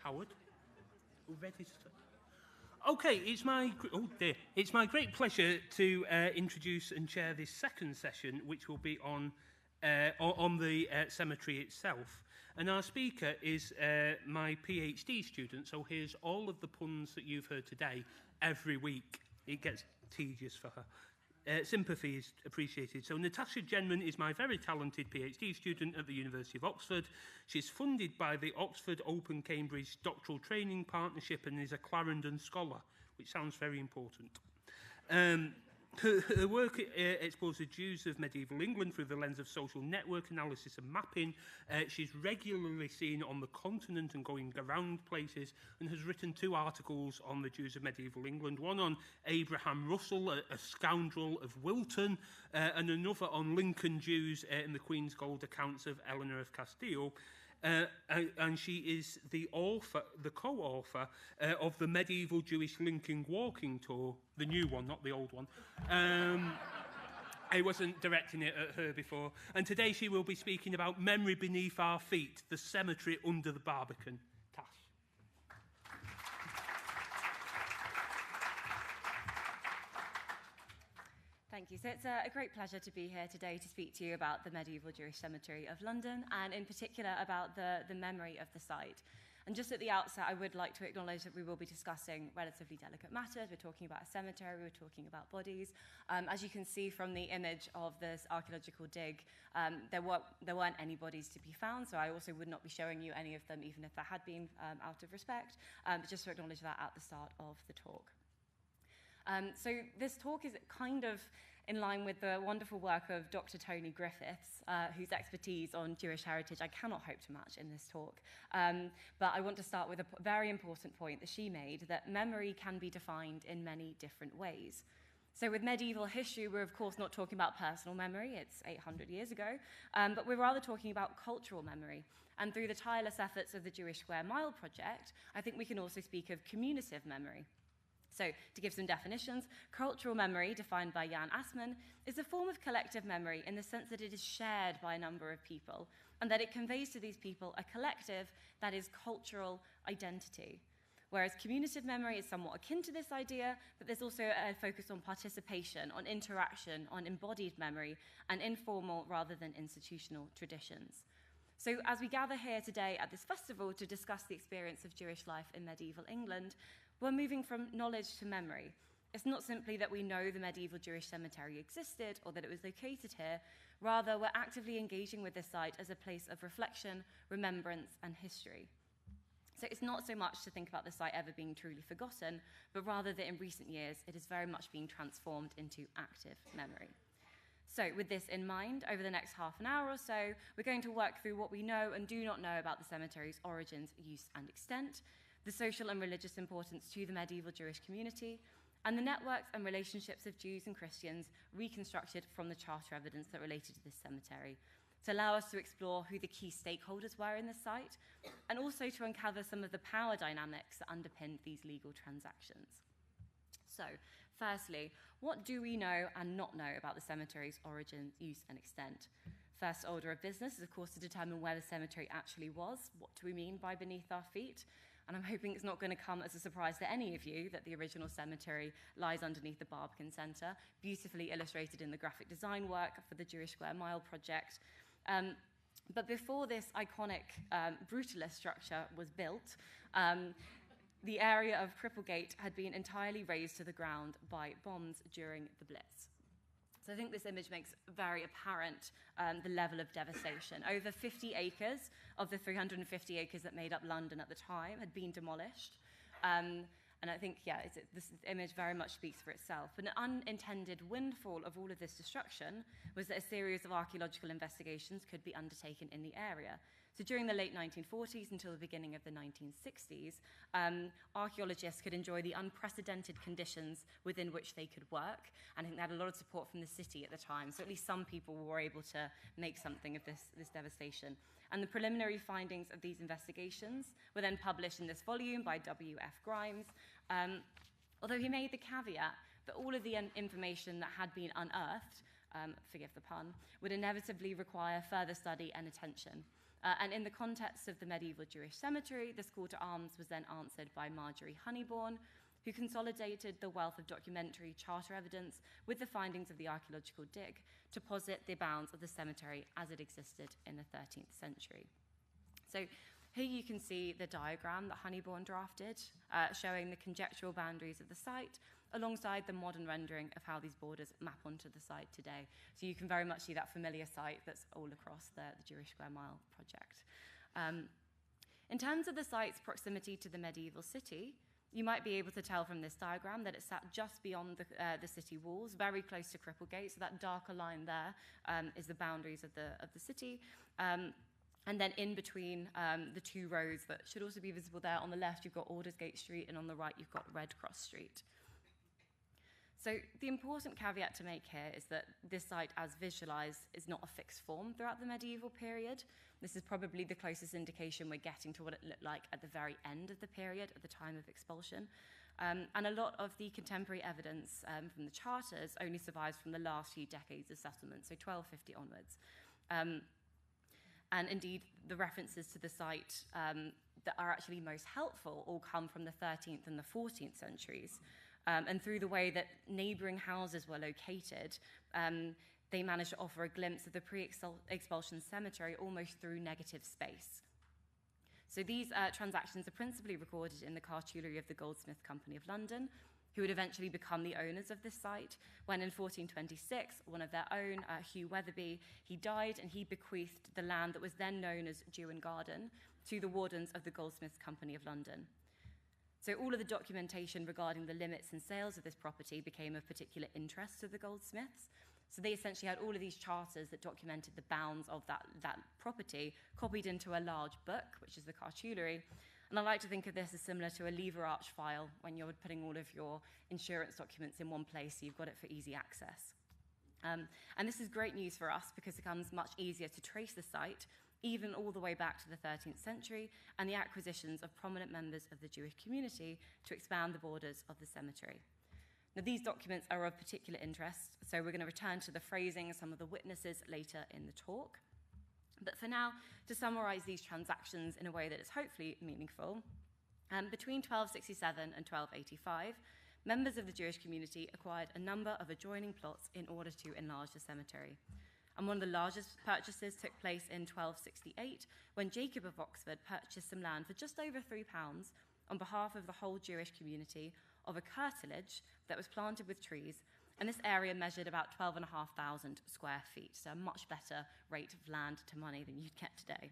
Howard. Ready to start? Okay, it's my great pleasure to introduce and chair this second session, which will be on the cemetery itself. And our speaker is my PhD student, so here's all of the puns that you've heard today every week. It gets tedious for her. Sympathy is appreciated. So Natasha Jenman is my very talented PhD student at the University of Oxford. She's funded by the Oxford Open Cambridge Doctoral Training Partnership and is a Clarendon Scholar, which sounds very important. Her work explores the Jews of medieval England through the lens of social network analysis and mapping. She's regularly seen on the continent and going around places, and has written 2 articles on the Jews of medieval England, one on Abraham Russell, a scoundrel of Wilton, and another on Lincoln Jews in the Queen's Gold accounts of Eleanor of Castile. And she is the co-author of the Medieval Jewish Lincoln Walking Tour, the new one, not the old one. I wasn't directing it at her before. And today she will be speaking about Memory Beneath Our Feet, the cemetery under the Barbican. Tash. Thank you. So it's a great pleasure to be here today to speak to you about the Medieval Jewish Cemetery of London, and in particular about the memory of the site. And just at the outset, I would like to acknowledge that we will be discussing relatively delicate matters. We're talking about a cemetery, we're talking about bodies. As you can see from the image of this archaeological dig, there weren't any bodies to be found, so I also would not be showing you any of them, even if there had been, out of respect, but just to acknowledge that at the start of the talk. So this talk is kind of in line with the wonderful work of Dr. Tony Griffiths, whose expertise on Jewish heritage I cannot hope to match in this talk. But I want to start with a very important point that she made, that memory can be defined in many different ways. So with medieval history, we're of course not talking about personal memory, it's 800 years ago, but we're rather talking about cultural memory. And through the tireless efforts of the Jewish Square Mile project, I think we can also speak of communicative memory. So, to give some definitions, cultural memory, defined by Jan Assmann, is a form of collective memory in the sense that it is shared by a number of people, and that it conveys to these people a collective, that is, cultural identity. Whereas communicative memory is somewhat akin to this idea, but there's also a focus on participation, on interaction, on embodied memory, and informal rather than institutional traditions. So as we gather here today at this festival to discuss the experience of Jewish life in medieval England, we're moving from knowledge to memory. It's not simply that we know the medieval Jewish cemetery existed or that it was located here. Rather, we're actively engaging with this site as a place of reflection, remembrance, and history. So it's not so much to think about the site ever being truly forgotten, but rather that in recent years, it is very much being transformed into active memory. So with this in mind, over the next half an hour or so, we're going to work through what we know and do not know about the cemetery's origins, use, and extent, the social and religious importance to the medieval Jewish community, and the networks and relationships of Jews and Christians reconstructed from the charter evidence that related to this cemetery, to allow us to explore who the key stakeholders were in the site, and also to uncover some of the power dynamics that underpinned these legal transactions. So, firstly, what do we know and not know about the cemetery's origins, use, and extent? First order of business is, of course, to determine where the cemetery actually was. What do we mean by beneath our feet? And I'm hoping it's not going to come as a surprise to any of you that the original cemetery lies underneath the Barbican Centre, beautifully illustrated in the graphic design work for the Jewish Square Mile project. But before this iconic brutalist structure was built, the area of Cripplegate had been entirely razed to the ground by bombs during the Blitz. So I think this image makes very apparent the level of devastation. Over 50 acres of the 350 acres that made up London at the time had been demolished. And I think, yeah, this image very much speaks for itself. But an unintended windfall of all of this destruction was that a series of archaeological investigations could be undertaken in the area. So during the late 1940s until the beginning of the 1960s, archaeologists could enjoy the unprecedented conditions within which they could work. And I think they had a lot of support from the city at the time. So at least some people were able to make something of this devastation. And the preliminary findings of these investigations were then published in this volume by W.F. Grimes, although he made the caveat that all of the information that had been unearthed, forgive the pun, would inevitably require further study and attention. And in the context of the medieval Jewish cemetery, this call to arms was then answered by Marjorie Honeybourne, who consolidated the wealth of documentary charter evidence with the findings of the archaeological dig to posit the bounds of the cemetery as it existed in the 13th century. So here you can see the diagram that Honeybourne drafted, showing the conjectural boundaries of the site alongside the modern rendering of how these borders map onto the site today. So you can very much see that familiar site that's all across the Jewish Square Mile project. In terms of the site's proximity to the medieval city, you might be able to tell from this diagram that it sat just beyond the city walls, very close to Cripplegate. So that darker line there is the boundaries of the city. And then in between the two roads that should also be visible there, on the left you've got Aldersgate Street, and on the right you've got Red Cross Street. So the important caveat to make here is that this site, as visualised, is not a fixed form throughout the medieval period. This is probably the closest indication we're getting to what it looked like at the very end of the period, at the time of expulsion. And a lot of the contemporary evidence from the charters only survives from the last few decades of settlement, so 1250 onwards. And indeed, the references to the site that are actually most helpful all come from the 13th and the 14th centuries. And through the way that neighbouring houses were located, they managed to offer a glimpse of the pre-expulsion cemetery almost through negative space. So these transactions are principally recorded in the cartulary of the Goldsmith Company of London, who would eventually become the owners of this site, when in 1426, one of their own, Hugh Weatherby, he died and he bequeathed the land that was then known as Jewen Garden to the wardens of the Goldsmiths Company of London. So all of the documentation regarding the limits and sales of this property became of particular interest to the Goldsmiths. So they essentially had all of these charters that documented the bounds of that property copied into a large book, which is the cartulary. And I like to think of this as similar to a lever arch file when you're putting all of your insurance documents in one place, so you've got it for easy access. And this is great news for us because it becomes much easier to trace the site, even all the way back to the 13th century, and the acquisitions of prominent members of the Jewish community to expand the borders of the cemetery. Now, these documents are of particular interest, so we're going to return to the phrasing of some of the witnesses later in the talk. But for now, to summarise these transactions in a way that is hopefully meaningful, between 1267 and 1285, members of the Jewish community acquired a number of adjoining plots in order to enlarge the cemetery. And one of the largest purchases took place in 1268, when Jacob of Oxford purchased some land for just over £3 on behalf of the whole Jewish community of a curtilage that was planted with trees, and this area measured about 12,500 square feet, so a much better rate of land to money than you'd get today.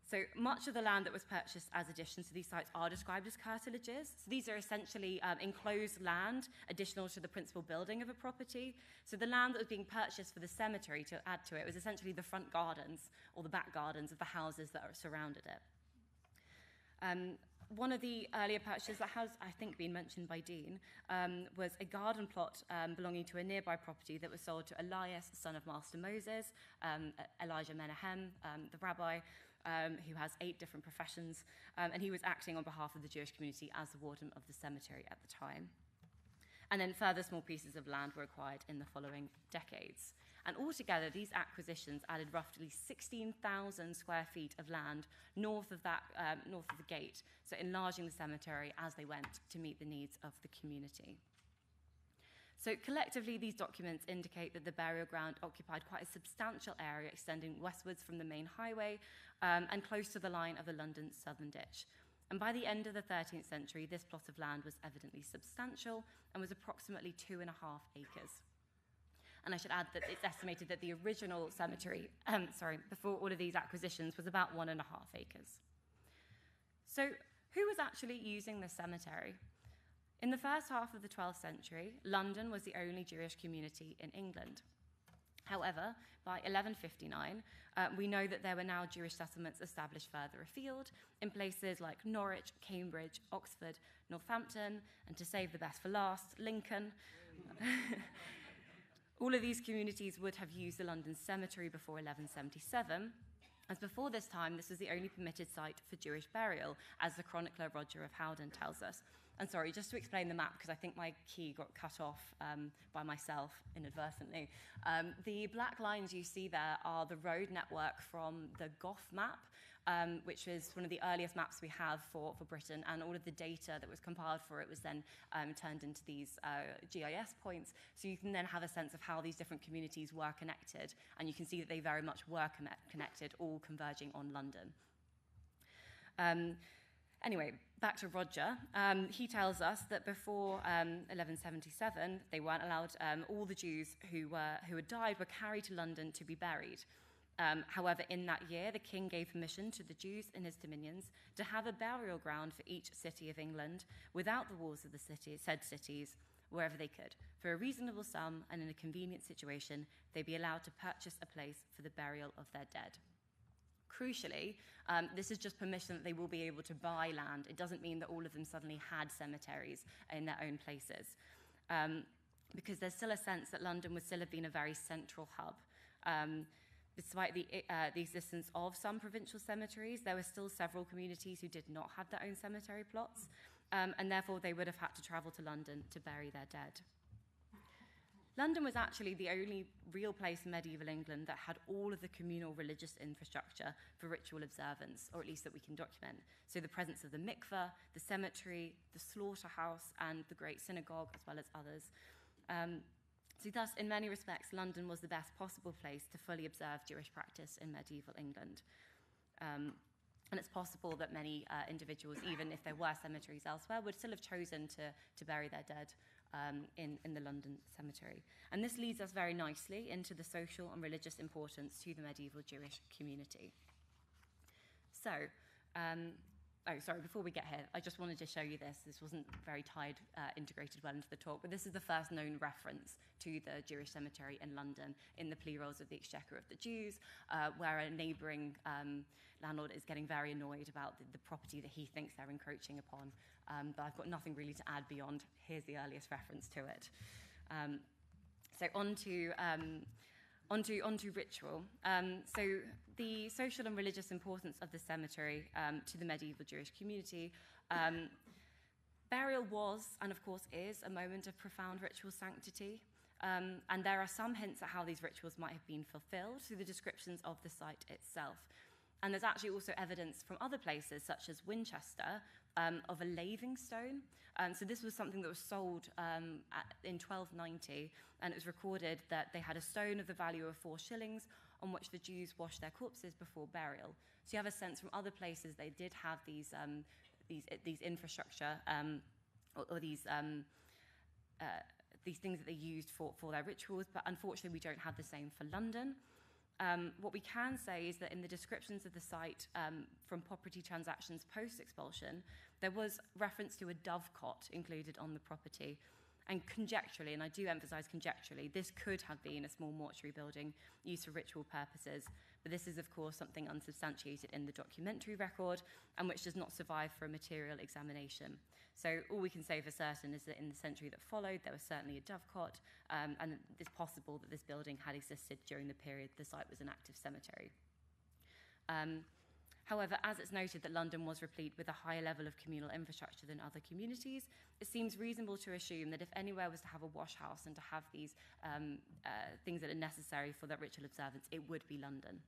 So much of the land that was purchased as additions to these sites are described as curtilages. So these are essentially enclosed land additional to the principal building of a property. So the land that was being purchased for the cemetery to add to it was essentially the front gardens or the back gardens of the houses that surrounded it. One of the earlier purchases that has, I think, been mentioned by Dean was a garden plot belonging to a nearby property that was sold to Elias, son of Master Moses, Elijah Menahem, the rabbi, who has 8 different professions, and he was acting on behalf of the Jewish community as the warden of the cemetery at the time. And then further small pieces of land were acquired in the following decades. And altogether, these acquisitions added roughly 16,000 square feet of land north of the gate, so enlarging the cemetery as they went to meet the needs of the community. So collectively, these documents indicate that the burial ground occupied quite a substantial area extending westwards from the main highway and close to the line of the London Southern Ditch. And by the end of the 13th century, this plot of land was evidently substantial and was approximately 2.5 acres. And I should add that it's estimated that the original cemetery, before all of these acquisitions, was about 1.5 acres. So who was actually using this cemetery? In the first half of the 12th century, London was the only Jewish community in England. However, by 1159, we know that there were now Jewish settlements established further afield in places like Norwich, Cambridge, Oxford, Northampton, and to save the best for last, Lincoln. All of these communities would have used the London cemetery before 1177, as before this time, this was the only permitted site for Jewish burial, as the chronicler Roger of Howden tells us. And sorry, just to explain the map, because I think my key got cut off by myself inadvertently. The black lines you see there are the road network from the Gough map, which is one of the earliest maps we have for Britain, and all of the data that was compiled for it was then turned into these GIS points, so you can then have a sense of how these different communities were connected, and you can see that they very much were connected, all converging on London. Anyway, back to Roger. He tells us that before 1177, they weren't allowed, all the Jews who had died were carried to London to be buried. However, in that year, the king gave permission to the Jews in his dominions to have a burial ground for each city of England without the walls of the said cities, wherever they could. For a reasonable sum and in a convenient situation, they'd be allowed to purchase a place for the burial of their dead. Crucially, this is just permission that they will be able to buy land. It doesn't mean that all of them suddenly had cemeteries in their own places, because there's still a sense that London would still have been a very central hub. Despite the existence of some provincial cemeteries, there were still several communities who did not have their own cemetery plots, and therefore they would have had to travel to London to bury their dead. London was actually the only real place in medieval England that had all of the communal religious infrastructure for ritual observance, or at least that we can document. So the presence of the mikveh, the cemetery, the slaughterhouse, and the Great Synagogue, as well as others. So thus, in many respects, London was the best possible place to fully observe Jewish practice in medieval England. And it's possible that many individuals, even if there were cemeteries elsewhere, would still have chosen to bury their dead in the London cemetery. And this leads us very nicely into the social and religious importance to the medieval Jewish community. So, before we get here, I just wanted to show you this. This wasn't very integrated well into the talk, but this is the first known reference to the Jewish cemetery in London in the plea rolls of the Exchequer of the Jews, where a neighbouring landlord is getting very annoyed about the property that he thinks they're encroaching upon. But I've got nothing really to add beyond, here's the earliest reference to it. So on to ritual. So the social and religious importance of the cemetery to the medieval Jewish community. Burial was, and of course is, a moment of profound ritual sanctity. And there are some hints at how these rituals might have been fulfilled through the descriptions of the site itself. And there's actually also evidence from other places, such as Winchester, of a laving stone. So this was something that was sold in 1290, and it was recorded that they had a stone of the value of 4 shillings on which the Jews washed their corpses before burial. So you have a sense from other places they did have these infrastructure or these things that they used for their rituals, but unfortunately we don't have the same for London. What we can say is that in the descriptions of the site from property transactions post-expulsion, there was reference to a dovecot included on the property. And conjecturally, and I do emphasise conjecturally, this could have been a small mortuary building used for ritual purposes. But this is, of course, something unsubstantiated in the documentary record and which does not survive for a material examination. So all we can say for certain is that in the century that followed, there was certainly a dovecot, and it's possible that this building had existed during the period the site was an active cemetery. However, as it's noted that London was replete with a higher level of communal infrastructure than other communities, it seems reasonable to assume that if anywhere was to have a wash house and to have these things that are necessary for that ritual observance, it would be London.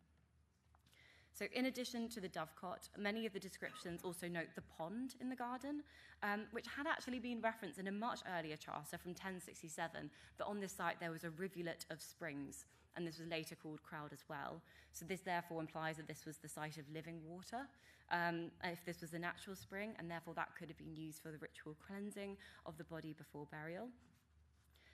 So in addition to the dovecot, many of the descriptions also note the pond in the garden, which had actually been referenced in a much earlier charter from 1067, that on this site there was a rivulet of springs, and this was later called Crowd as well. So this therefore implies that this was the site of living water, if this was a natural spring, and therefore that could have been used for the ritual cleansing of the body before burial.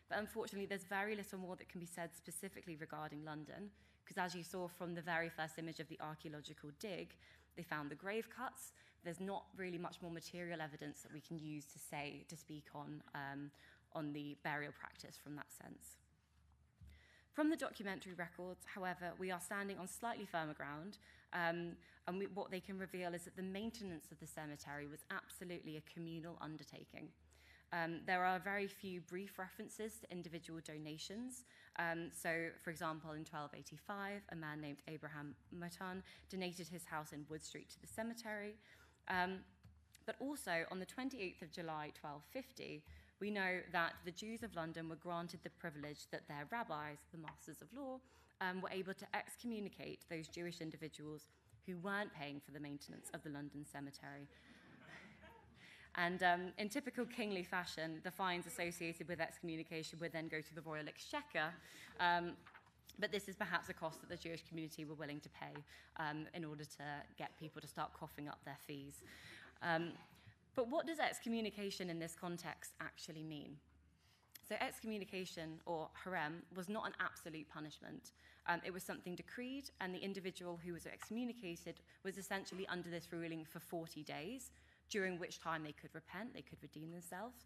But unfortunately, there's very little more that can be said specifically regarding London, because as you saw from the very first image of the archaeological dig, they found the grave cuts. There's not really much more material evidence that we can use to speak on the burial practice from that sense. From the documentary records, however, we are standing on slightly firmer ground, and what they can reveal is that the maintenance of the cemetery was absolutely a communal undertaking. There are very few brief references to individual donations. So, for example, in 1285, a man named Abraham Moton donated his house in Wood Street to the cemetery. But also, on the 28th of July, 1250, we know that the Jews of London were granted the privilege that their rabbis, the masters of law, were able to excommunicate those Jewish individuals who weren't paying for the maintenance of the London cemetery. And in typical kingly fashion, the fines associated with excommunication would then go to the royal exchequer, but this is perhaps a cost that the Jewish community were willing to pay in order to get people to start coughing up their fees. But what does excommunication in this context actually mean? So excommunication, or harem, was not an absolute punishment. It was something decreed, and the individual who was excommunicated was essentially under this ruling for 40 days, during which time they could repent, they could redeem themselves,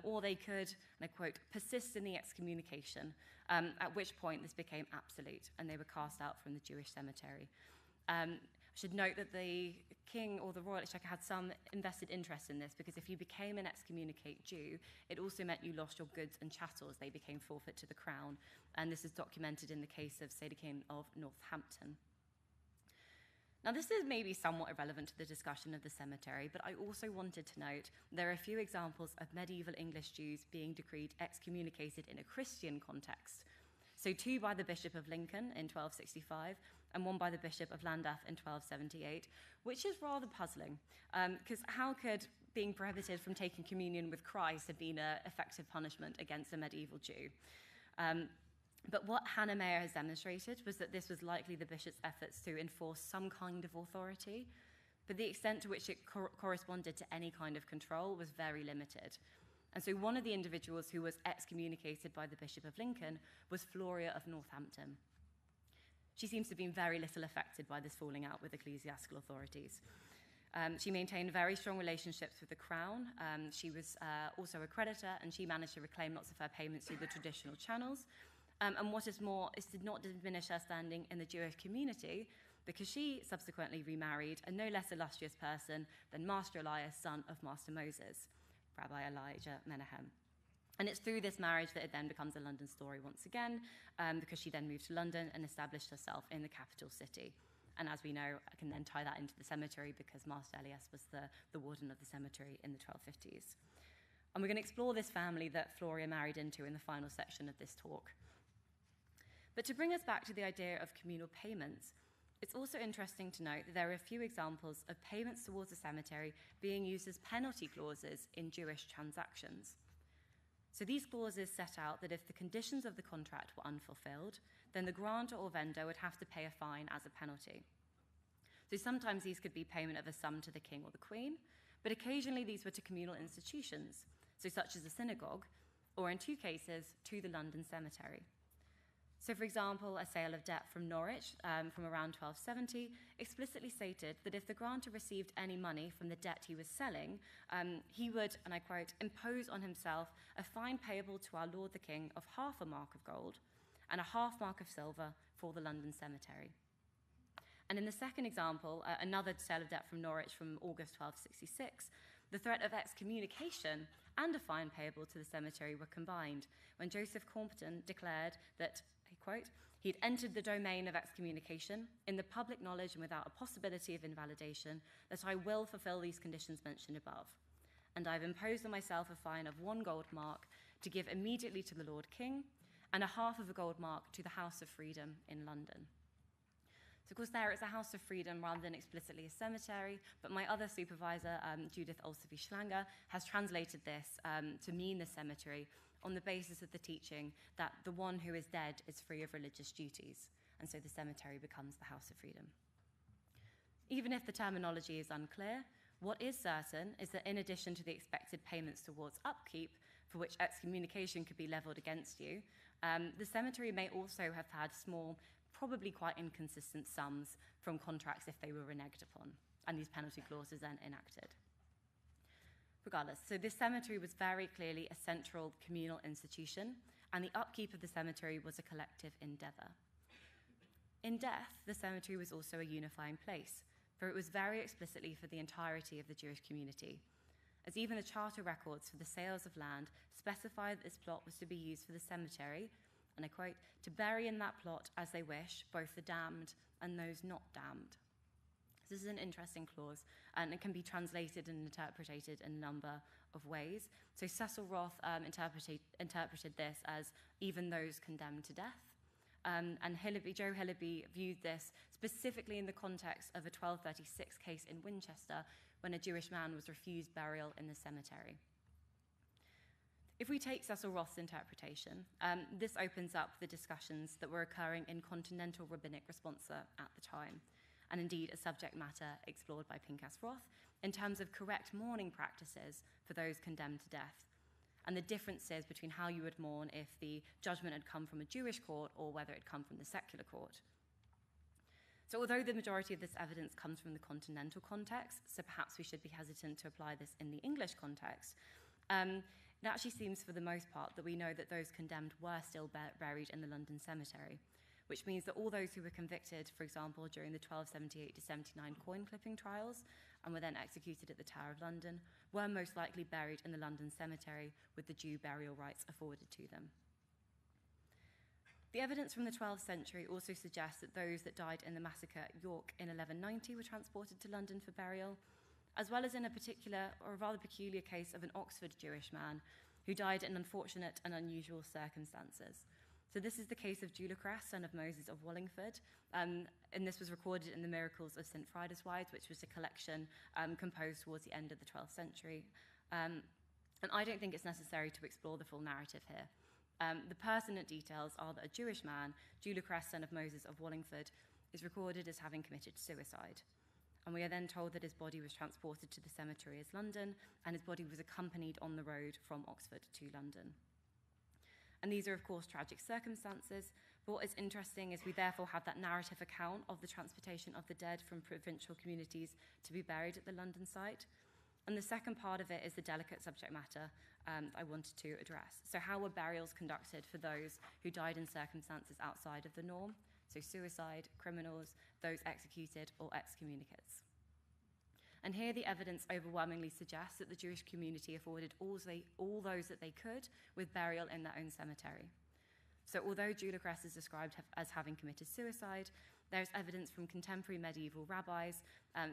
or they could, and I quote, persist in the excommunication, at which point this became absolute, and they were cast out from the Jewish cemetery. I should note that the king or the royal exchequer had some invested interest in this, because if you became an excommunicate Jew, it also meant you lost your goods and chattels. They became forfeit to the crown, and this is documented in the case of King of Northampton. Now, this is maybe somewhat irrelevant to the discussion of the cemetery, but I also wanted to note there are a few examples of medieval English Jews being decreed excommunicated in a Christian context. So 2 by the Bishop of Lincoln in 1265, and 1 by the Bishop of Llandaff in 1278, which is rather puzzling, because how could being prohibited from taking communion with Christ have been an effective punishment against a medieval Jew? But what Hannah Mayer has demonstrated was that this was likely the bishop's efforts to enforce some kind of authority, but the extent to which it corresponded to any kind of control was very limited. And so one of the individuals who was excommunicated by the Bishop of Lincoln was Floria of Northampton. She seems to have been very little affected by this falling out with ecclesiastical authorities. She maintained very strong relationships with the crown. She was also a creditor, and she managed to reclaim lots of her payments through the traditional channels. And what is more, it did not diminish her standing in the Jewish community, because she subsequently remarried a no less illustrious person than Master Elias, son of Master Moses, Rabbi Elijah Menahem. And it's through this marriage that it then becomes a London story once again, because she then moved to London and established herself in the capital city. And as we know, I can then tie that into the cemetery, because Master Elias was the warden of the cemetery in the 1250s. And we're going to explore this family that Floria married into in the final section of this talk. But to bring us back to the idea of communal payments, it's also interesting to note that there are a few examples of payments towards the cemetery being used as penalty clauses in Jewish transactions. So these clauses set out that if the conditions of the contract were unfulfilled, then the grantor or vendor would have to pay a fine as a penalty. So sometimes these could be payment of a sum to the king or the queen, but occasionally these were to communal institutions, so such as a synagogue, or in 2 cases, to the London cemetery. So, for example, a sale of debt from Norwich from around 1270 explicitly stated that if the grantor received any money from the debt he was selling, he would, and I quote, impose on himself a fine payable to our Lord the King of half a mark of gold and a half mark of silver for the London cemetery. And in the second example, another sale of debt from Norwich from August 1266, the threat of excommunication and a fine payable to the cemetery were combined when Joseph Compton declared that, quote, he'd entered the domain of excommunication in the public knowledge and without a possibility of invalidation, that I will fulfill these conditions mentioned above. And I've imposed on myself a fine of 1 gold mark to give immediately to the Lord King, and a half of a gold mark to the House of Freedom in London. So, of course, there it's a House of Freedom rather than explicitly a cemetery, but my other supervisor, Judith Olsevich-Schlanger, has translated this to mean the cemetery on the basis of the teaching that the one who is dead is free of religious duties, and so the cemetery becomes the House of Freedom. Even if the terminology is unclear, what is certain is that in addition to the expected payments towards upkeep, for which excommunication could be levelled against you, the cemetery may also have had small, probably quite inconsistent sums from contracts if they were reneged upon, and these penalty clauses then enacted. Regardless, so this cemetery was very clearly a central communal institution, and the upkeep of the cemetery was a collective endeavour. In death, the cemetery was also a unifying place, for it was very explicitly for the entirety of the Jewish community, as even the charter records for the sales of land specified that this plot was to be used for the cemetery, and I quote, to bury in that plot as they wish, both the damned and those not damned. This is an interesting clause, and it can be translated and interpreted in a number of ways. So Cecil Roth interpreted this as even those condemned to death. And Joe Hillaby viewed this specifically in the context of a 1236 case in Winchester when a Jewish man was refused burial in the cemetery. If we take Cecil Roth's interpretation, this opens up the discussions that were occurring in continental rabbinic responsa at the time, and indeed a subject matter explored by Pinchas Roth in terms of correct mourning practices for those condemned to death, and the differences between how you would mourn if the judgment had come from a Jewish court or whether it had come from the secular court. So although the majority of this evidence comes from the continental context, so perhaps we should be hesitant to apply this in the English context, it actually seems for the most part that we know that those condemned were still buried in the London cemetery, which means that all those who were convicted, for example, during the 1278 to 79 coin clipping trials and were then executed at the Tower of London, were most likely buried in the London cemetery with the due burial rites afforded to them. The evidence from the 12th century also suggests that those that died in the massacre at York in 1190 were transported to London for burial, as well as in a particular or a rather peculiar case of an Oxford Jewish man who died in unfortunate and unusual circumstances. So this is the case of Dulacres, son of Moses of Wallingford, and this was recorded in the Miracles of St. Frideswides, which was a collection composed towards the end of the 12th century. And I don't think it's necessary to explore the full narrative here. The pertinent details are that a Jewish man, Dulacres, son of Moses of Wallingford, is recorded as having committed suicide. And we are then told that his body was transported to the cemetery as London, and his body was accompanied on the road from Oxford to London. And these are, of course, tragic circumstances, but what is interesting is we therefore have that narrative account of the transportation of the dead from provincial communities to be buried at the London site. And the second part of it is the delicate subject matter I wanted to address. So how were burials conducted for those who died in circumstances outside of the norm? So suicide, criminals, those executed, or excommunicates. And here the evidence overwhelmingly suggests that the Jewish community afforded all those that they could with burial in their own cemetery. So although Dulacres is described as having committed suicide, there's evidence from contemporary medieval rabbis,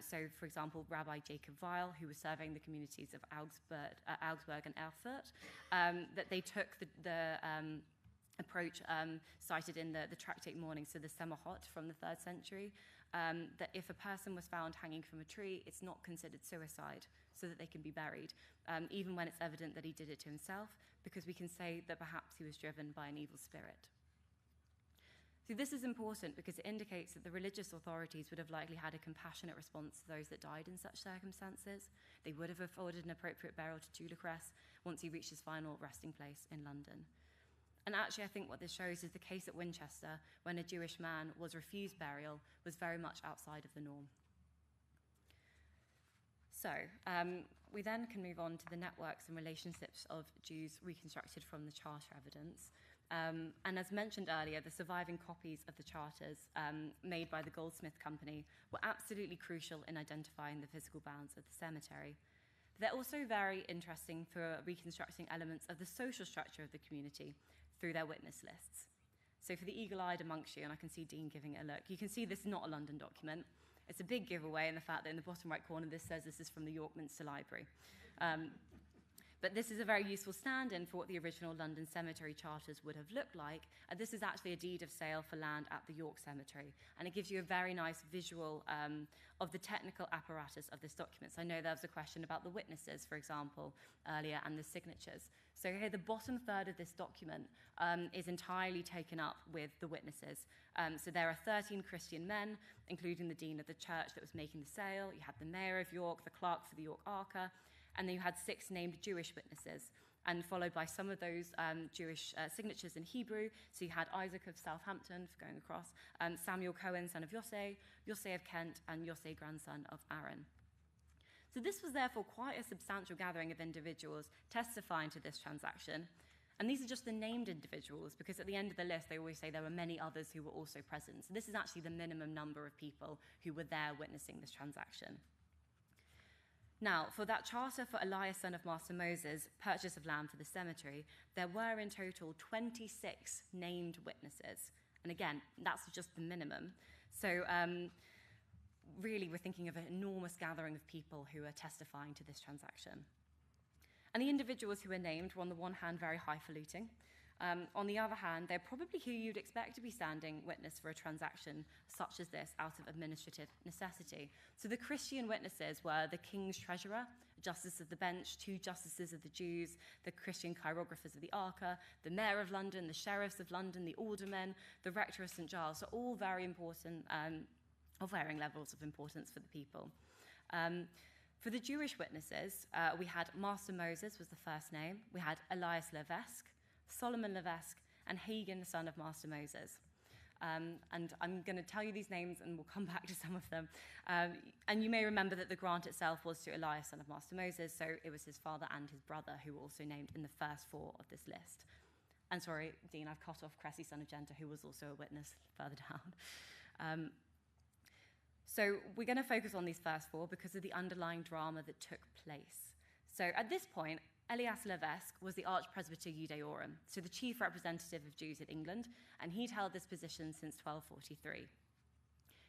so for example, Rabbi Jacob Weil, who was serving the communities of Augsburg and Erfurt, that they took the approach cited in the tractate Mourning, so the Semahot from the 3rd century, that if a person was found hanging from a tree, it's not considered suicide, so that they can be buried, even when it's evident that he did it to himself, because we can say that perhaps he was driven by an evil spirit. So this is important because it indicates that the religious authorities would have likely had a compassionate response to those that died in such circumstances. They would have afforded an appropriate burial to Dulacres once he reached his final resting place in London. And actually, I think what this shows is the case at Winchester, when a Jewish man was refused burial, was very much outside of the norm. So we then can move on to the networks and relationships of Jews reconstructed from the charter evidence. And as mentioned earlier, the surviving copies of the charters made by the Goldsmith Company were absolutely crucial in identifying the physical bounds of the cemetery. They're also very interesting for reconstructing elements of the social structure of the community through their witness lists. So for the eagle-eyed amongst you, and I can see Dean giving it a look, you can see this is not a London document. It's a big giveaway in the fact that in the bottom right corner this says this is from the York Minster Library. But this is a very useful stand-in for what the original London cemetery charters would have looked like. And this is actually a deed of sale for land at the York Cemetery. And it gives you a very nice visual of the technical apparatus of this document. So I know there was a question about the witnesses, for example, earlier, and the signatures. So here, the bottom third of this document is entirely taken up with the witnesses. So there are 13 Christian men, including the dean of the church that was making the sale. You had the mayor of York, the clerk for the York Archer, and then you had 6 named Jewish witnesses, and followed by some of those Jewish signatures in Hebrew. So you had Isaac of Southampton, for going across, Samuel Cohen, son of Yosei, Yosei of Kent, and Yosei, grandson of Aaron. So this was therefore quite a substantial gathering of individuals testifying to this transaction. And these are just the named individuals, because at the end of the list, they always say there were many others who were also present. So this is actually the minimum number of people who were there witnessing this transaction. Now, for that charter for Elias, son of Master Moses, purchase of land for the cemetery, there were in total 26 named witnesses. And again, that's just the minimum. So really, we're thinking of an enormous gathering of people who are testifying to this transaction. And the individuals who are named were, on the one hand, very highfalutin. On the other hand, they're probably who you'd expect to be standing witness for a transaction such as this out of administrative necessity. So the Christian witnesses were the king's treasurer, justice of the bench, 2 justices of the Jews, the Christian chirographers of the Arca, the mayor of London, the sheriffs of London, the aldermen, the rector of St. Giles. So all very important, of varying levels of importance for the people. For the Jewish witnesses, we had Master Moses was the first name. We had Elias Levesque, Solomon Levesque, and Hagen, the son of Master Moses. And I'm going to tell you these names, and we'll come back to some of them. And you may remember that the grant itself was to Elias, son of Master Moses, so it was his father and his brother who were also named in the first 4 of this list. And sorry, Dean, I've cut off Cressy, son of Genta, who was also a witness further down. So we're going to focus on these first 4 because of the underlying drama that took place. So at this point, Elias Levesque was the Archpresbyter Judaeorum, so the chief representative of Jews in England, and he'd held this position since 1243.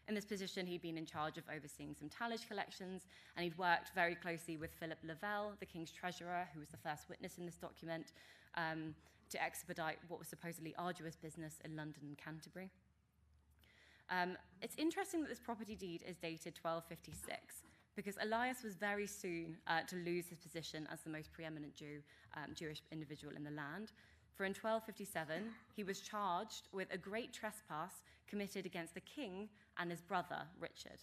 In this position, he'd been in charge of overseeing some tallage collections, and he'd worked very closely with Philip Lavelle, the king's treasurer, who was the first witness in this document, to expedite what was supposedly arduous business in London and Canterbury. It's interesting that this property deed is dated 1256, because Elias was very soon to lose his position as the most preeminent Jewish individual in the land. For in 1257, he was charged with a great trespass committed against the king and his brother, Richard.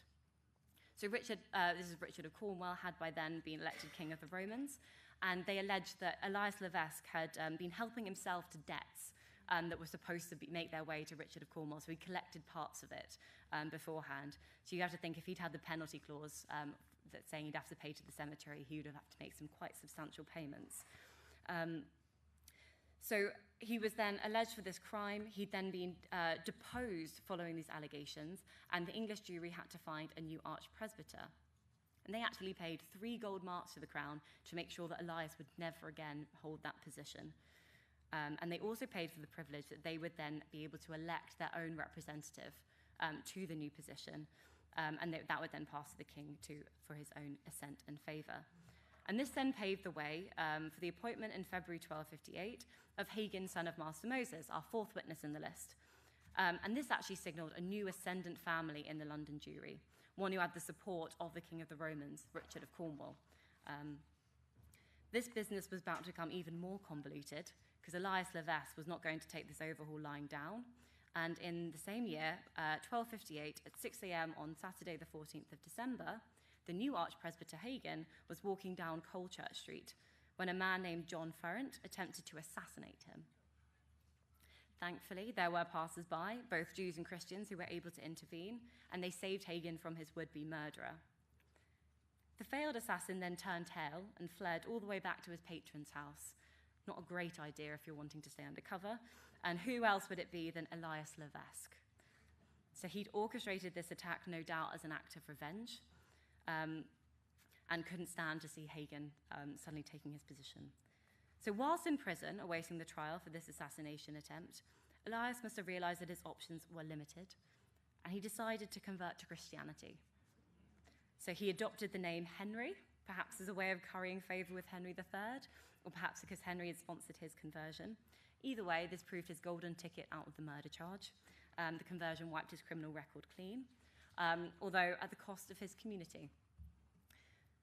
So Richard, this is Richard of Cornwall, had by then been elected king of the Romans, and they alleged that Elias Levesque had been helping himself to debts that were supposed to make their way to Richard of Cornwall, so he collected parts of it beforehand. So you have to think if he'd had the penalty clause that's saying he'd have to pay to the cemetery, he would have had to make some quite substantial payments. So he was then alleged for this crime. He'd then been deposed following these allegations, and the English jury had to find a new archpresbyter. And they actually paid 3 gold marks to the crown to make sure that Elias would never again hold that position. And they also paid for the privilege that they would then be able to elect their own representative to the new position, and that would then pass to the king for his own assent and favour. And this then paved the way for the appointment in February 1258 of Hagen, son of Master Moses, our 4th witness in the list. And this actually signalled a new ascendant family in the London Jewry, one who had the support of the King of the Romans, Richard of Cornwall. This business was about to become even more convoluted, because Elias Levesque was not going to take this overhaul lying down. And in the same year, 1258, at 6 a.m. on Saturday, the 14th of December, the new Archpresbyter Hagen was walking down Colechurch Street when a man named John Ferrant attempted to assassinate him. Thankfully, there were passers-by, both Jews and Christians, who were able to intervene, and they saved Hagen from his would-be murderer. The failed assassin then turned tail and fled all the way back to his patron's house. Not a great idea if you're wanting to stay undercover. And who else would it be than Elias Levesque? So he'd orchestrated this attack, no doubt, as an act of revenge, and couldn't stand to see Hagen suddenly taking his position. So whilst in prison, awaiting the trial for this assassination attempt, Elias must have realised that his options were limited, and he decided to convert to Christianity. So he adopted the name Henry, perhaps as a way of currying favour with Henry III, or perhaps because Henry had sponsored his conversion. Either way, this proved his golden ticket out of the murder charge. The conversion wiped his criminal record clean, although at the cost of his community.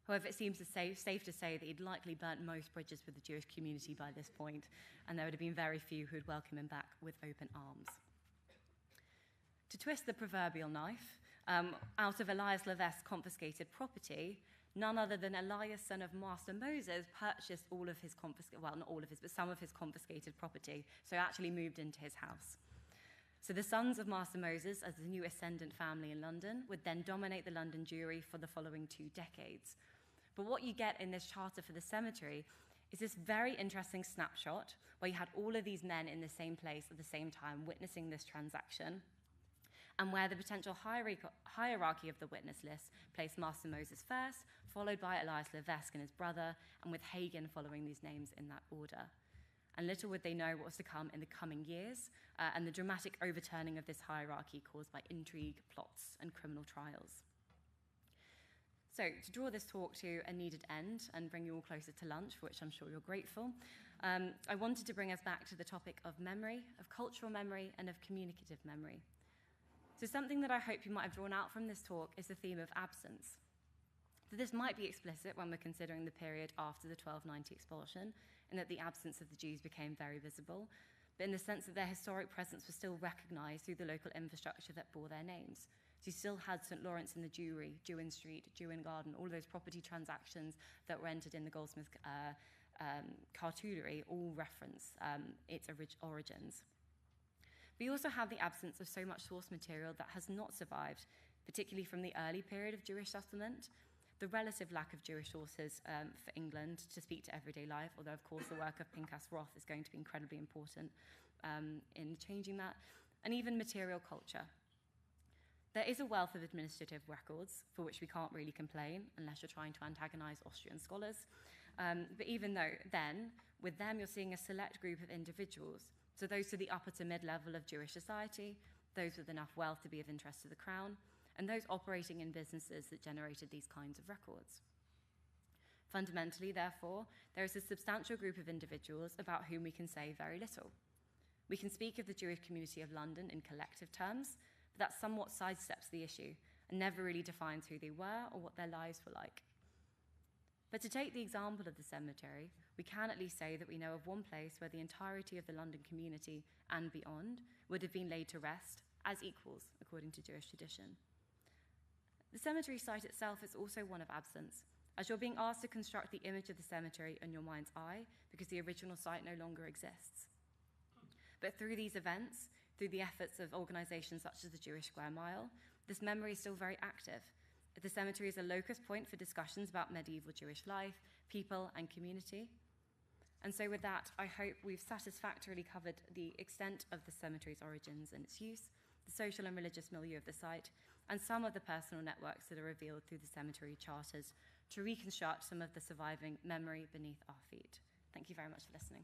However, it seems safe to say that he'd likely burnt most bridges with the Jewish community by this point, and there would have been very few who would welcome him back with open arms. To twist the proverbial knife, out of Elias Levesque's confiscated property, none other than Elias, son of Master Moses, purchased all of his not all of his, but some of his confiscated property, so actually moved into his house. So the sons of Master Moses, as the new ascendant family in London, would then dominate the London Jewry for the following 2 decades. But what you get in this charter for the cemetery is this very interesting snapshot where you had all of these men in the same place at the same time witnessing this transaction, and where the potential hierarchy of the witness list placed Master Moses first, followed by Elias Levesque and his brother, and with Hagen following these names in that order. And little would they know what was to come in the coming years, and the dramatic overturning of this hierarchy caused by intrigue, plots, and criminal trials. So to draw this talk to a needed end and bring you all closer to lunch, for which I'm sure you're grateful, I wanted to bring us back to the topic of memory, of cultural memory, and of communicative memory. So something that I hope you might have drawn out from this talk is the theme of absence. So this might be explicit when we're considering the period after the 1290 expulsion, in that the absence of the Jews became very visible, but in the sense that their historic presence was still recognised through the local infrastructure that bore their names. So you still had St Lawrence in the Jewry, Jewin Street, Jewin Garden, all those property transactions that were entered in the Goldsmith cartulary all reference its origins. We also have the absence of so much source material that has not survived, particularly from the early period of Jewish settlement, the relative lack of Jewish sources for England to speak to everyday life, although of course the work of Pinchas Roth is going to be incredibly important in changing that, and even material culture. There is a wealth of administrative records for which we can't really complain unless you're trying to antagonise Austrian scholars. But even though then, with them you're seeing a select group of individuals, so those to the upper to mid-level of Jewish society, those with enough wealth to be of interest to the crown, and those operating in businesses that generated these kinds of records. Fundamentally, therefore, there is a substantial group of individuals about whom we can say very little. We can speak of the Jewish community of London in collective terms, but that somewhat sidesteps the issue and never really defines who they were or what their lives were like. But to take the example of the cemetery, we can at least say that we know of one place where the entirety of the London community and beyond would have been laid to rest as equals, according to Jewish tradition. The cemetery site itself is also one of absence, as you're being asked to construct the image of the cemetery in your mind's eye because the original site no longer exists. But through these events, through the efforts of organisations such as the Jewish Square Mile, this memory is still very active. The cemetery is a locus point for discussions about medieval Jewish life, people, and community. And so with that, I hope we've satisfactorily covered the extent of the cemetery's origins and its use, the social and religious milieu of the site, and some of the personal networks that are revealed through the cemetery charters to reconstruct some of the surviving memory beneath our feet. Thank you very much for listening.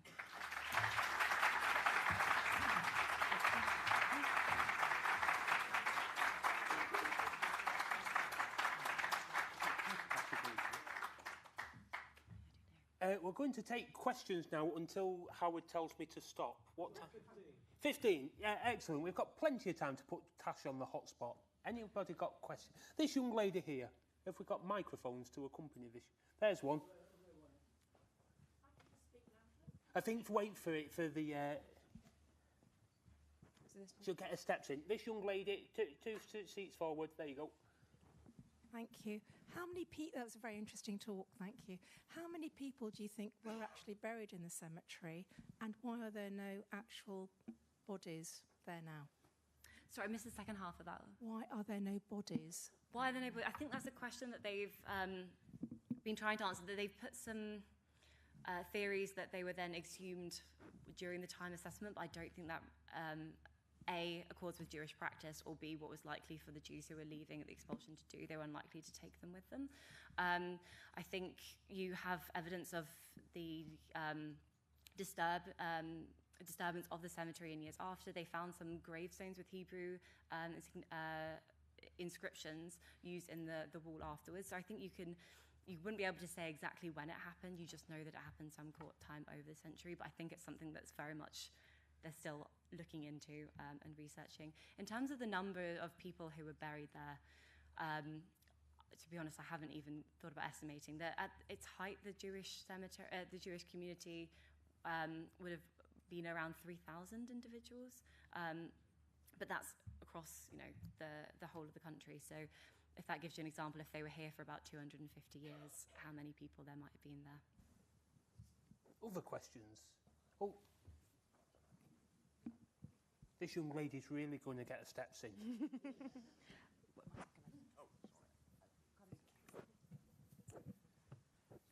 We're going to take questions now until Howard tells me to stop. What time? 15. Yeah, excellent. We've got plenty of time to put Tash on the hot spot. Anybody got questions? This young lady here. Have we got microphones to accompany this? There's one. I think wait for it for the. She'll get her steps in. This young lady, two seats forward. There you go. Thank you. How many people, that was a very interesting talk, thank you. How many people do you think were actually buried in the cemetery, and why are there no actual bodies there now? Sorry, I missed the second half of that. Why are there no bodies? Why are there no bodies? I think that's a question that they've been trying to answer, that they've put some theories that they were then exhumed during the time assessment, but I don't think that A, accords with Jewish practice, or B, what was likely for the Jews who were leaving at the expulsion to do. They were unlikely to take them with them. I think you have evidence of the disturbance of the cemetery in years after. They found some gravestones with Hebrew inscriptions used in the wall afterwards. So I think you wouldn't be able to say exactly when it happened. You just know that it happened some time over the century. But I think it's something that's very much they're still looking into and researching. In terms of the number of people who were buried there, to be honest, I haven't even thought about estimating. At its height, the Jewish cemetery, the Jewish community would have been around 3,000 individuals, but that's across, the whole of the country. So, if that gives you an example, if they were here for about 250 years, how many people there might have been there? Other questions? Oh. This young lady's really going to get her steps in.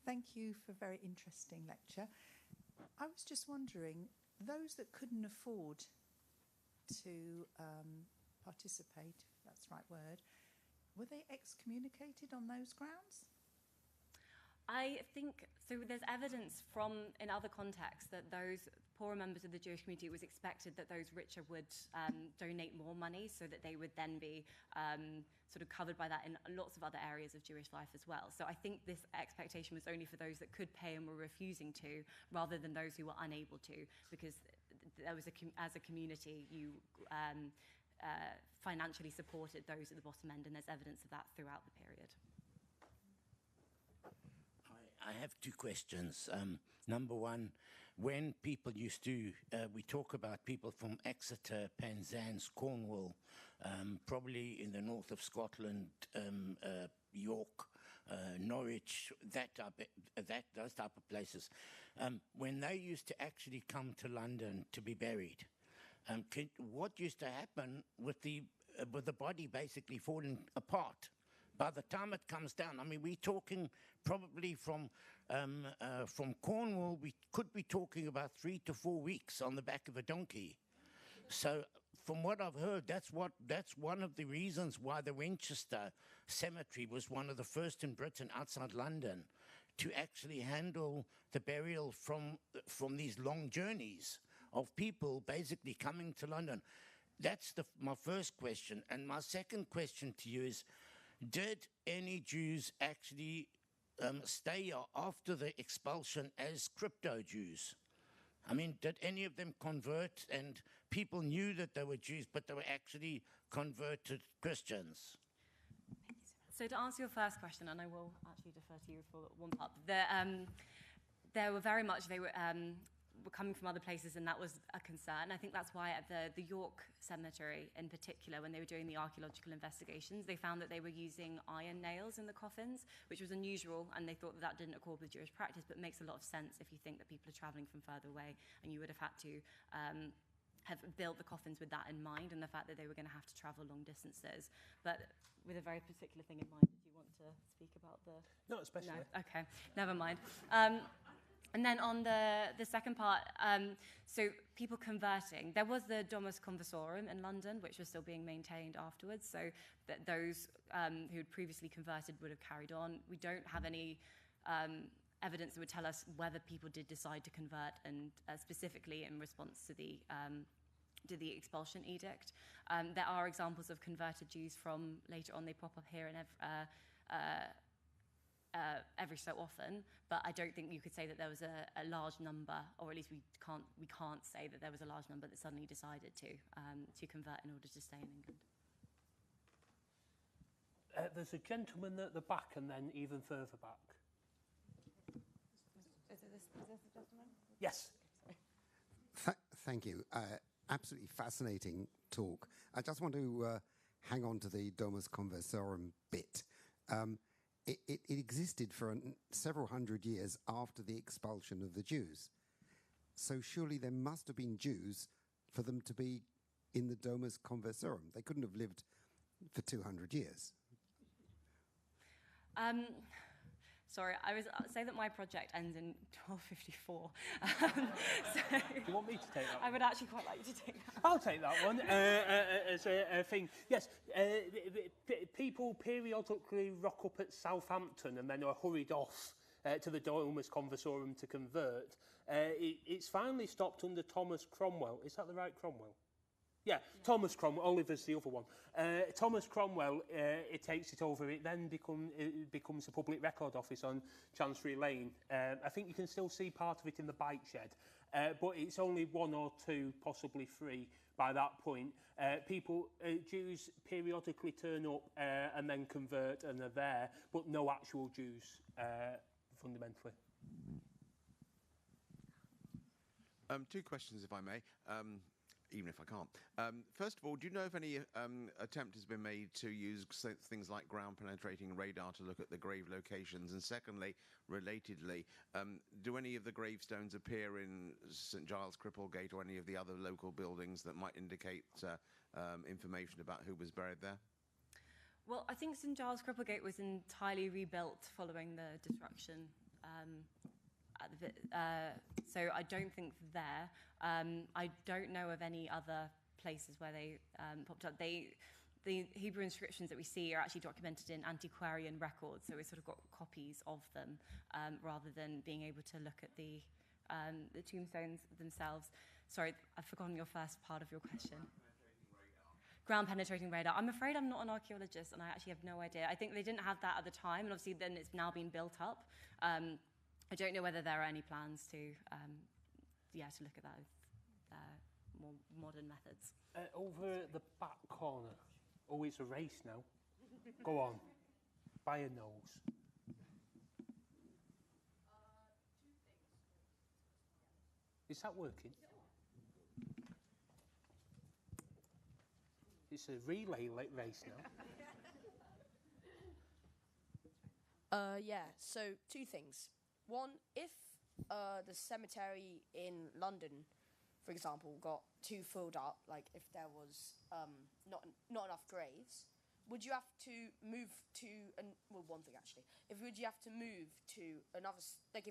Thank you for a very interesting lecture. I was just wondering, those that couldn't afford to participate, if that's the right word, were they excommunicated on those grounds? I think, so there's evidence from, in other contexts, that those poorer members of the Jewish community, it was expected that those richer would donate more money so that they would then be sort of covered by that in lots of other areas of Jewish life as well. So I think this expectation was only for those that could pay and were refusing to, rather than those who were unable to, because there was as a community, you financially supported those at the bottom end, and there's evidence of that throughout the period. I have two questions. Number one, when people used to, we talk about people from Exeter, Penzance, Cornwall, probably in the north of Scotland, York, Norwich, those type of places. When they used to actually come to London to be buried, what used to happen with the body basically falling apart? By the time it comes down, I mean, we're talking probably from Cornwall, we could be talking about 3 to 4 weeks on the back of a donkey. So from what I've heard, that's one of the reasons why the Winchester Cemetery was one of the first in Britain outside London to actually handle the burial from these long journeys of people basically coming to London. That's my first question. And my second question to you is, did any Jews actually stay after the expulsion as crypto-Jews? I mean, did any of them convert, and people knew that they were Jews, but they were actually converted Christians? So to answer your first question, and I will actually defer to you for one part, there were very much, they were coming from other places, and that was a concern. I think that's why at the York Cemetery in particular, when they were doing the archaeological investigations, they found that they were using iron nails in the coffins, which was unusual, and they thought that didn't accord with Jewish practice, but makes a lot of sense if you think that people are travelling from further away, and you would have had to have built the coffins with that in mind, and the fact that they were going to have to travel long distances. But with a very particular thing in mind, did you want to speak about the... Not especially. No? Okay, never mind. And then on the second part, so people converting. There was the Domus Conversorum in London, which was still being maintained afterwards, so that those who had previously converted would have carried on. We don't have any evidence that would tell us whether people did decide to convert, and specifically in response to the expulsion edict. There are examples of converted Jews from later on. They pop up here and every so often, but I don't think you could say that there was a large number, or at least we can't say that there was a large number that suddenly decided to convert in order to stay in England. There's a gentleman at the back, and then even further back. Is this the gentleman? Yes. Thank you. Absolutely fascinating talk. I just want to hang on to the Domus Conversorum bit. It existed for several hundred years after the expulsion of the Jews. So surely there must have been Jews for them to be in the Domus Conversorum. They couldn't have lived for 200 years. Sorry, I was say that my project ends in 1254. Do you want me to take that one? I would actually quite like you to take that. I'll take that one as a thing. Yes, people periodically rock up at Southampton and then are hurried off to the Domus Conversorum to convert. It's finally stopped under Thomas Cromwell. Is that the right Cromwell? Yeah, Thomas Cromwell. Oliver's the other one. Thomas Cromwell, it takes it over. It then becomes a public record office on Chancery Lane. I think you can still see part of it in the bike shed, but it's only 1 or 2, possibly 3 by that point. Jews periodically turn up and then convert and are there, but no actual Jews, fundamentally. 2 questions, if I may. Even if I can't. First of all, do you know if any attempt has been made to use things like ground-penetrating radar to look at the grave locations? And secondly, relatedly, do any of the gravestones appear in St Giles Cripplegate or any of the other local buildings that might indicate information about who was buried there? Well, I think St Giles Cripplegate was entirely rebuilt following the destruction. So I don't think there. I don't know of any other places where they popped up. the Hebrew inscriptions that we see are actually documented in antiquarian records, so we've sort of got copies of them rather than being able to look at the tombstones themselves. Sorry, I've forgotten your first part of your question. Ground penetrating radar. I'm afraid I'm not an archaeologist and I actually have no idea. I think they didn't have that at the time, and obviously then it's now been built up. I don't know whether there are any plans to look at that with more modern methods. Over the back corner. Oh, it's a race now. Go on. By a nose. Is that working? It's a relay race now. Yeah, so 2 things. One, if the cemetery in London, for example, got too filled up, like if there was not enough graves, would you have to move to one thing actually? Would you have to move to another,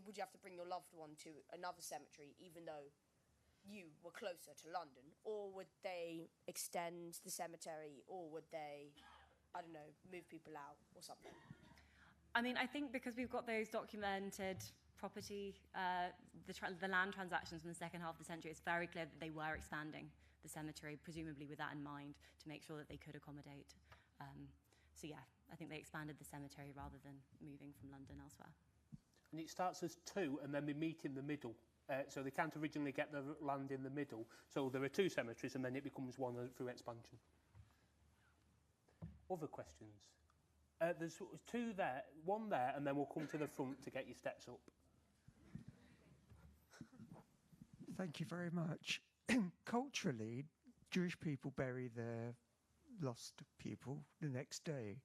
would you have to bring your loved one to another cemetery, even though you were closer to London, or would they extend the cemetery, or would they, I don't know, move people out or something? I mean, I think because we've got those documented property, the land transactions from the second half of the century, it's very clear that they were expanding the cemetery, presumably with that in mind, to make sure that they could accommodate. So yeah, I think they expanded the cemetery rather than moving from London elsewhere. And it starts as 2 and then they meet in the middle. So they can't originally get the land in the middle. So there are 2 cemeteries and then it becomes 1 through expansion. Other questions? There's 2 there, 1 there, and then we'll come to the front to get your steps up. Thank you very much. Culturally, Jewish people bury their lost people the next day.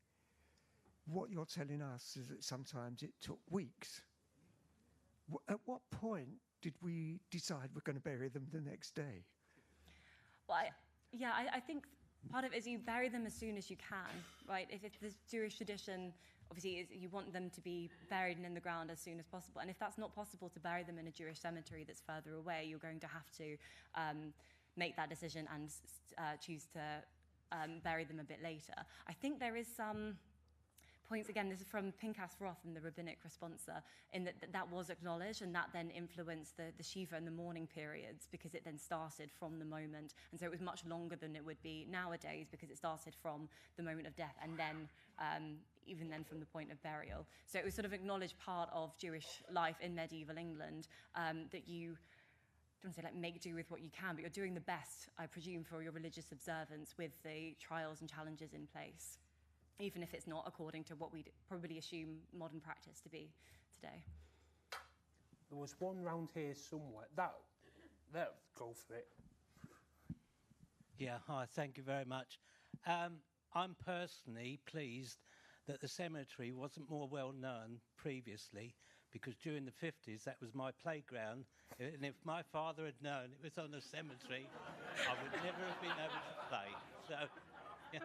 What you're telling us is that sometimes it took weeks. At what point did we decide we're going to bury them the next day? Well, I think part of it is you bury them as soon as you can, right? If it's the Jewish tradition, obviously you want them to be buried and in the ground as soon as possible. And if that's not possible to bury them in a Jewish cemetery that's further away, you're going to have to make that decision and choose to bury them a bit later. I think there is some points, again, this is from Pinchas Roth in the rabbinic responsa, in that was acknowledged, and that then influenced the Shiva and the mourning periods, because it then started from the moment, and so it was much longer than it would be nowadays, because it started from the moment of death, and then even then from the point of burial. So it was sort of acknowledged part of Jewish life in medieval England, that you, I don't want to say like make do with what you can, but you're doing the best, I presume, for your religious observance with the trials and challenges in place, even if it's not according to what we'd probably assume modern practice to be today. There was one round here somewhere. Go for it. Yeah, hi, thank you very much. I'm personally pleased that the cemetery wasn't more well known previously, because during the 50s that was my playground, and if my father had known it was on a cemetery, I would never have been able to play. So, yeah.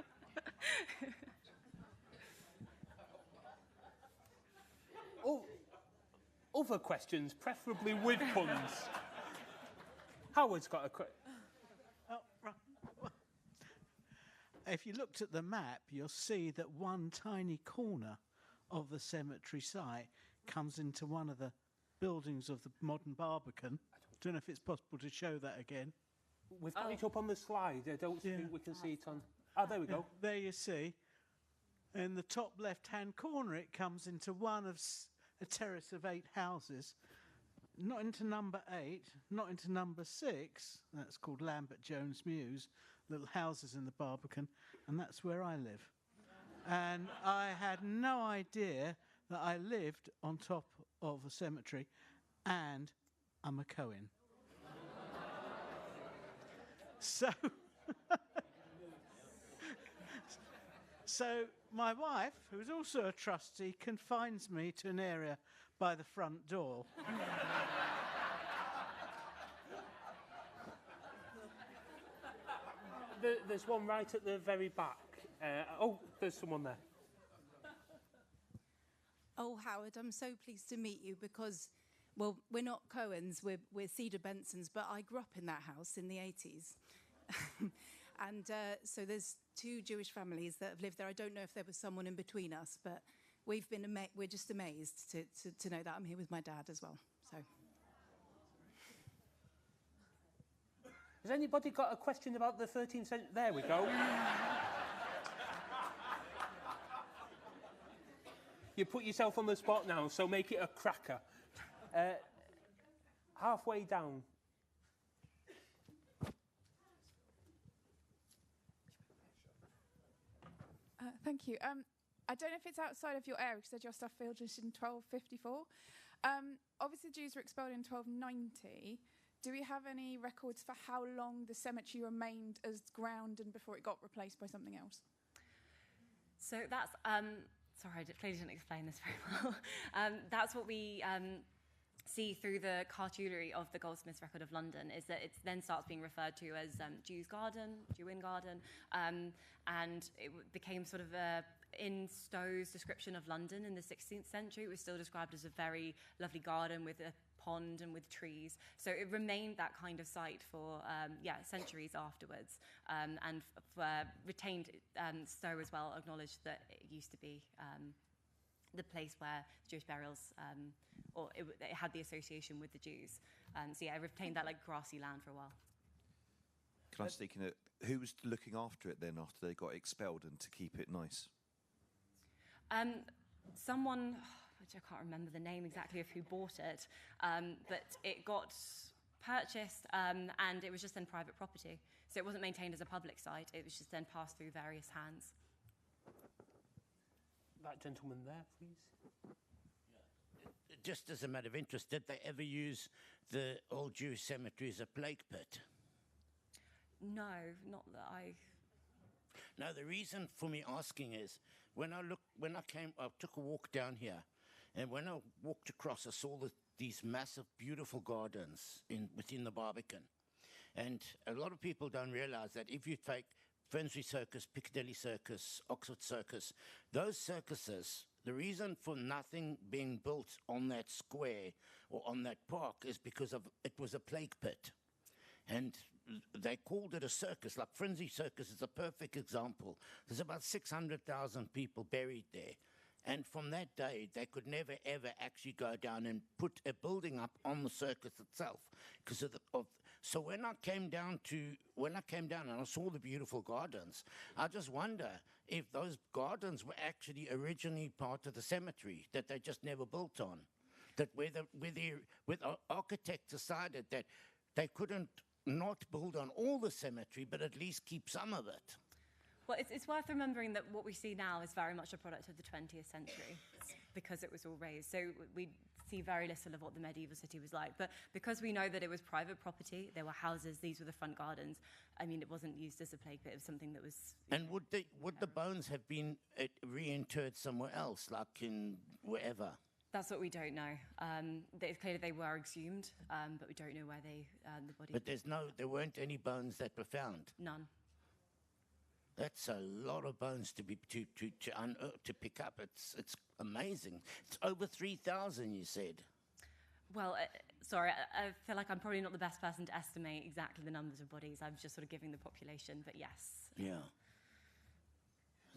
Other questions, preferably with puns. Howard's got a question. Oh, right. If you looked at the map, you'll see that one tiny corner of the cemetery site comes into one of the buildings of the modern Barbican. I don't know if it's possible to show that again. We've got it up on the slide. I don't think we can see it on... Oh, there we go. There you see. In the top left-hand corner, it comes into one of a terrace of 8 houses. Not into number 8, not into number 6. That's called Lambert Jones Mews, little houses in the Barbican, and that's where I live. And I had no idea that I lived on top of a cemetery, and I'm a Cohen. So my wife, who's also a trustee, confines me to an area by the front door. There's one right at the very back. There's someone there. Oh, Howard, I'm so pleased to meet you because, well, we're not Cohens, we're Cedar Bensons, but I grew up in that house in the 80s. And so there's 2 Jewish families that have lived there. I don't know if there was someone in between us, but we're just amazed to know that. I'm here with my dad as well. So, has anybody got a question about the 13th century? There we go. You put yourself on the spot now, so make it a cracker. Halfway down. Thank you. I don't know if it's outside of your area, because you said your stuff filtered in 1254. Obviously, Jews were expelled in 1290. Do we have any records for how long the cemetery remained as ground and before it got replaced by something else? So that's, sorry, I clearly didn't explain this very well. That's what we see through the cartulary of the Goldsmiths Record of London, is that it then starts being referred to as Jew's Garden, Jewin Garden, and it became sort of in Stowe's description of London in the 16th century, it was still described as a very lovely garden with a pond and with trees. So it remained that kind of site for centuries afterwards, and retained Stowe as well acknowledged that it used to be the place where Jewish burials, or it had the association with the Jews. So yeah, it retained that like grassy land for a while. Can I sneak in who was looking after it then after they got expelled and to keep it nice? Someone, which I can't remember the name exactly of who bought it, but it got purchased and it was just then private property. So it wasn't maintained as a public site, it was just then passed through various hands. That gentleman there, please. Just as a matter of interest, did they ever use the old Jewish cemetery as a plague pit? No, not that I... No, the reason for me asking is, I took a walk down here, and when I walked across, I saw these massive, beautiful gardens within the Barbican. And a lot of people don't realize that if you take Finsbury Circus, Piccadilly Circus, Oxford Circus, those circuses, the reason for nothing being built on that square or on that park is because it was a plague pit. And they called it a circus, like Finsbury Circus is a perfect example. There's about 600,000 people buried there. And from that day, they could never, ever actually go down and put a building up on the circus itself. So when I came down and I saw the beautiful gardens, I just wonder if those gardens were actually originally part of the cemetery that they just never built on. That where the architect decided that they couldn't not build on all the cemetery, but at least keep some of it. Well, it's worth remembering that what we see now is very much a product of the 20th century because it was all raised. So we see very little of what the medieval city was like. But because we know that it was private property, there were houses, these were the front gardens. I mean, it wasn't used as a plague pit, it was something that was... And would the bones have been reinterred somewhere else, like in wherever? That's what we don't know. It's clear that they were exhumed, but we don't know where the body... But there weren't any bones that were found? None. That's a lot of bones to pick up. It's amazing. It's over 3,000, you said. Well, sorry, I feel like I'm probably not the best person to estimate exactly the numbers of bodies. I'm just sort of giving the population, but yes. Yeah.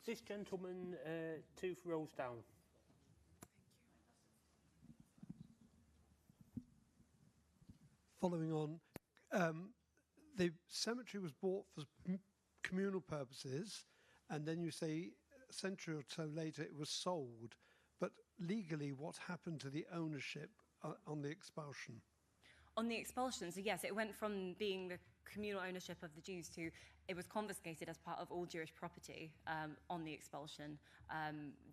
This gentleman, 2 rows down. Following on, the cemetery was bought for communal purposes, and then you say a century or so later it was sold. But legally, what happened to the ownership on the expulsion? On the expulsion, so yes, it went from being the communal ownership of the Jews to it was confiscated as part of all Jewish property on the expulsion.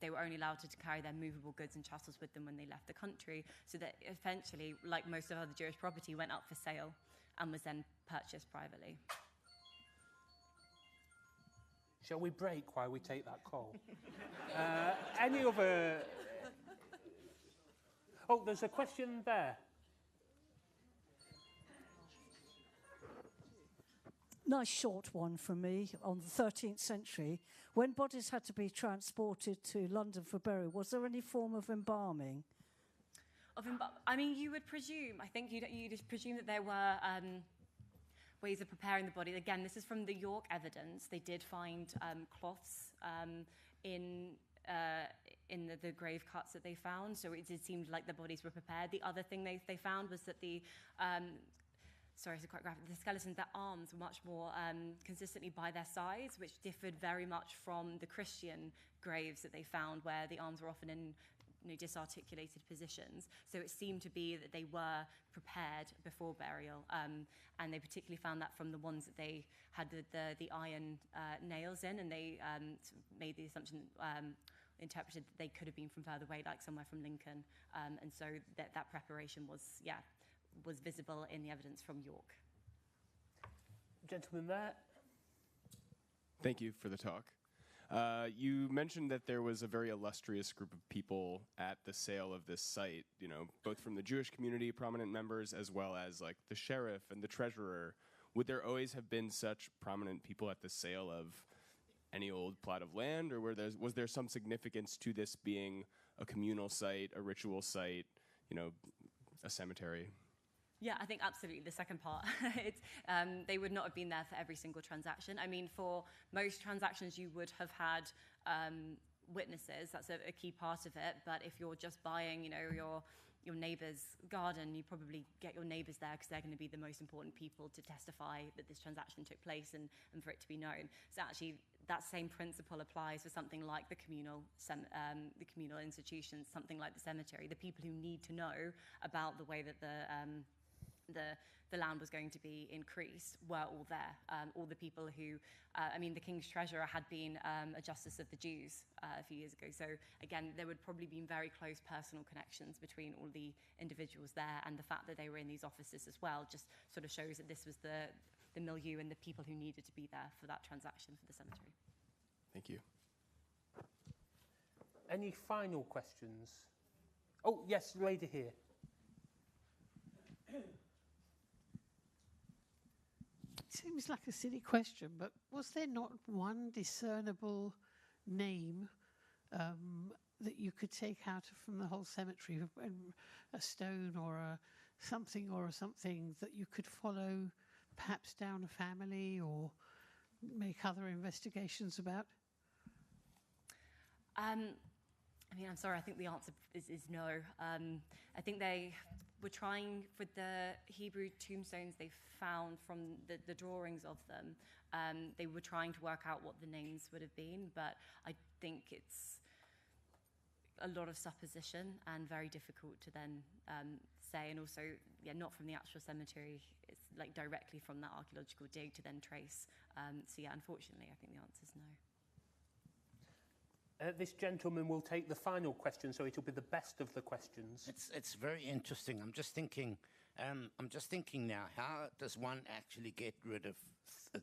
They were only allowed to carry their movable goods and chattels with them when they left the country, so that eventually, like most of other Jewish property, went up for sale and was then purchased privately. Shall we break while we take that call? Any other... Oh, there's a question there. Nice short one from me. On the 13th century, when bodies had to be transported to London for burial, was there any form of embalming? I mean, you would presume, I think you'd presume that there were ways of preparing the body. Again, this is from the York evidence. They did find cloths in the grave cuts that they found, so it did seem like the bodies were prepared. The other thing they found was that the sorry, it's quite graphic. The skeletons, their arms were much more consistently by their sides, which differed very much from the Christian graves that they found, where the arms were often in disarticulated positions. So it seemed to be that they were prepared before burial, and they particularly found that from the ones that they had the iron nails in, and they made the assumption, interpreted that they could have been from further away, like somewhere from Lincoln, and so that preparation was visible in the evidence from York. Gentleman there. Thank you for the talk. You mentioned that there was a very illustrious group of people at the sale of this site, you know, both from the Jewish community, prominent members, as well as like the sheriff and the treasurer. Would there always have been such prominent people at the sale of any old plot of land, or was there some significance to this being a communal site, a ritual site, you know, a cemetery? Yeah, I think absolutely the second part. They would not have been there for every single transaction. I mean, for most transactions, you would have had witnesses. That's a key part of it. But if you're just buying, you know, your neighbour's garden, you probably get your neighbours there because they're going to be the most important people to testify that this transaction took place and for it to be known. So actually, that same principle applies for something like the communal institutions, something like the cemetery. The people who need to know about the way that the land was going to be increased were all there. All the people who, I mean, the King's Treasurer had been a Justice of the Jews a few years ago. So again, there would probably been very close personal connections between all the individuals there, and the fact that they were in these offices as well just sort of shows that this was the milieu and the people who needed to be there for that transaction for the cemetery. Thank you. Any final questions? Oh, yes, lady here. Seems like a silly question, but was there not one discernible name that you could take out from the whole cemetery, a stone or something that you could follow, perhaps down a family or make other investigations about? I mean, I'm sorry, I think the answer is no. I think they were trying, with the Hebrew tombstones they found from the drawings of them, they were trying to work out what the names would have been, but I think it's a lot of supposition and very difficult to then say, and also, yeah, not from the actual cemetery, it's like directly from that archaeological dig to then trace. So yeah, unfortunately, I think the answer is no. This gentleman will take the final question, so it'll be the best of the questions. It's very interesting. I'm just thinking now, how does one actually get rid of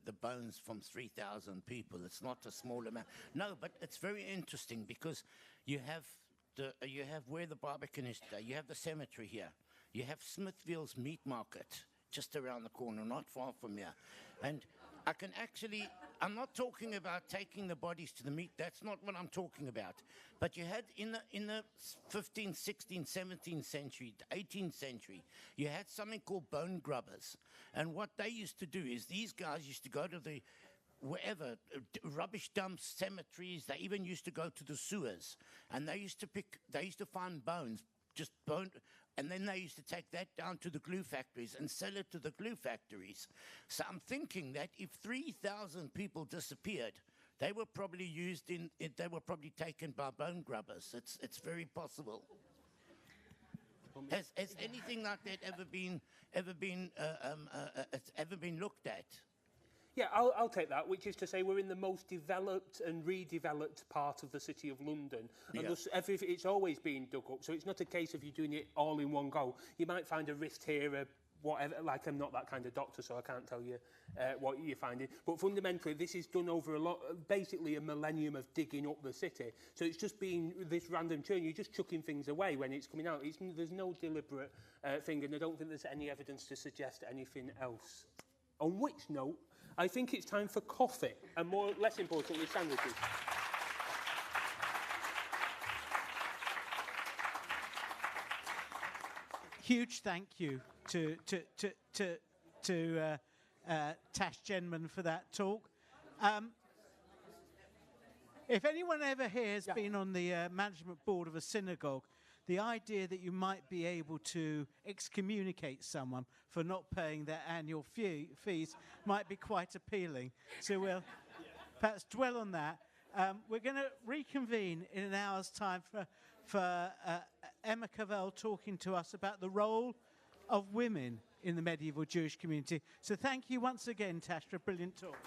the bones from 3,000 people? It's not a small amount. No, but it's very interesting because you have where the Barbican is today. You have the cemetery here. You have Smithfield's meat market just around the corner, not far from here, and I can actually, I'm not talking about taking the bodies to the meat. That's not what I'm talking about. But you had in the 15th, 16th, 17th century, 18th century, you had something called bone grubbers. And what they used to do is these guys used to go to the wherever, rubbish dumps, cemeteries. They even used to go to the sewers. And they used to find bones, just bone. And then they used to take that down to the glue factories and sell it to the glue factories. So I'm thinking that if 3,000 people disappeared, they were probably they were probably taken by bone grubbers. It's very possible. Has anything like that ever been looked at? Yeah, I'll take that, which is to say we're in the most developed and redeveloped part of the City of London. And Yeah. thus, it's always been dug up, so it's not a case of you doing it all in one go. You might find a wrist here, whatever. Like, I'm not that kind of doctor, so I can't tell you what you're finding. But fundamentally, this is done over basically a millennium of digging up the city. So it's just been this random churn. You're just chucking things away when it's coming out. There's no deliberate thing, and I don't think there's any evidence to suggest anything else. On which note, I think it's time for coffee, and less importantly, sandwiches. Huge thank you to Tash Jenman for that talk. If anyone ever here has been on the management board of a synagogue, the idea that you might be able to excommunicate someone for not paying their annual fees might be quite appealing. So we'll perhaps dwell on that. We're going to reconvene in an hour's time for Emma Cavell talking to us about the role of women in the medieval Jewish community. So thank you once again, Tash, for a brilliant talk.